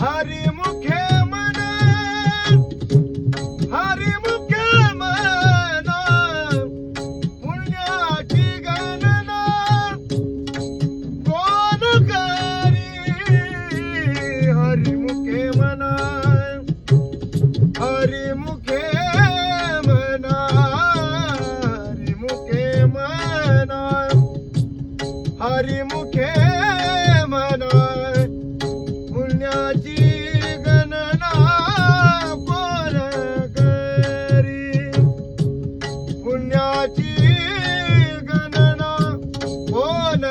हरिमुखे म्हणा, हरिमुखे म्हणा, पुण्याची गणना कोण करी. हरिमुखे म्हणा, हरिमुखे म्हणा, हरिमुखे म्हणा, हरिमुखे म्हणा, पुण्याची गणना कोण करी. पुण्याची गणना कोण